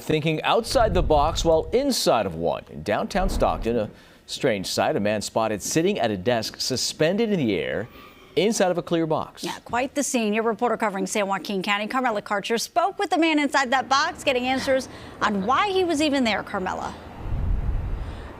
thinking outside the box while inside of one. In downtown Stockton, a strange sight. A man spotted sitting at a desk suspended in the air inside of a clear box. Yeah, quite the scene. Your reporter covering San Joaquin County, Carmela Karcher, spoke with the man inside that box, getting answers on why he was even there. Carmela.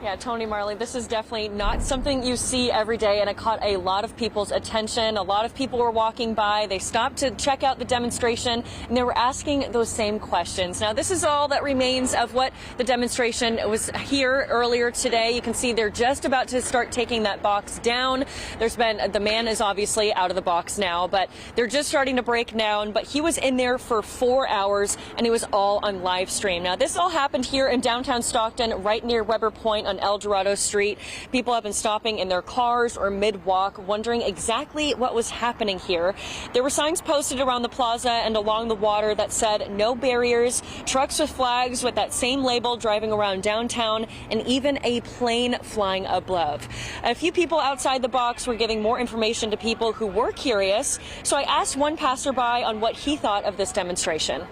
Yeah, Tony, Marley, this is definitely not something you see every day, and it caught a lot of people's attention. A lot of people were walking by. They stopped to check out the demonstration, and they were asking those same questions. Now, this is all that remains of what the demonstration was here earlier today. You can see they're just about to start taking that box down. The man is obviously out of the box now, but they're just starting to break down. But he was in there for 4 hours, and it was all on live stream. Now, this all happened here in downtown Stockton, right near Weber Point on El Dorado Street. People have been stopping in their cars or mid-walk, wondering exactly what was happening here. There were signs posted around the plaza and along the water that said no barriers, trucks with flags with that same label driving around downtown, and even a plane flying above. A few people outside the box were giving more information to people who were curious, so I asked one passerby on what he thought of this demonstration.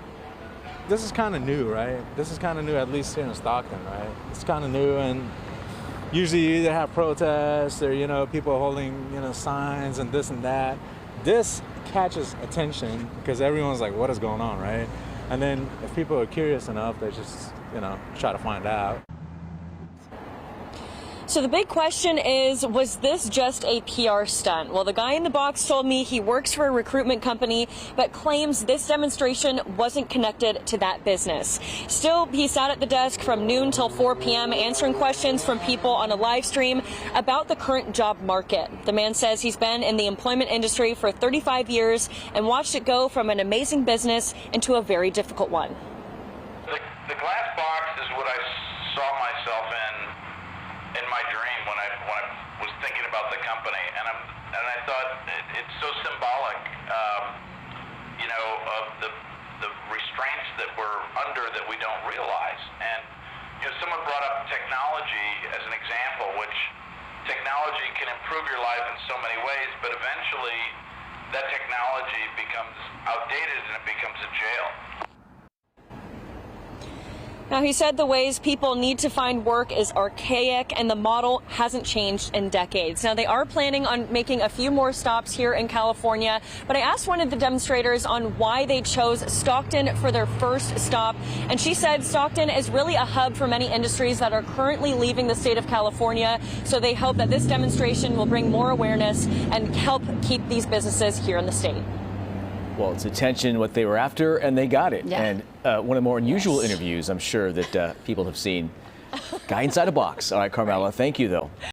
This is kind of new, right? This is kind of new, at least here in Stockton, right? It's kind of new, and usually you either have protests or, people holding, signs and this and that. This catches attention because everyone's like, what is going on, right? And then if people are curious enough, they just, try to find out. So the big question is, was this just a PR stunt? Well, the guy in the box told me he works for a recruitment company, but claims this demonstration wasn't connected to that business. Still, he sat at the desk from noon till 4 p.m. answering questions from people on a live stream about the current job market. The man says he's been in the employment industry for 35 years and watched it go from an amazing business into a very difficult one. The glass box is what I saw myself in my dream when I was thinking about the company, and I thought it's so symbolic, of the restraints that we're under that we don't realize. And someone brought up technology as an example, which technology can improve your life in so many ways, but eventually that technology becomes outdated and it becomes a jail. Now, he said the ways people need to find work is archaic and the model hasn't changed in decades. Now, they are planning on making a few more stops here in California, but I asked one of the demonstrators on why they chose Stockton for their first stop, and she said Stockton is really a hub for many industries that are currently leaving the state of California, so they hope that this demonstration will bring more awareness and help keep these businesses here in the state. Well, it's attention, what they were after, and they got it. Yeah. And one of the more unusual interviews, I'm sure, that people have seen. Guy inside a box. All right, Carmela, thank you, though.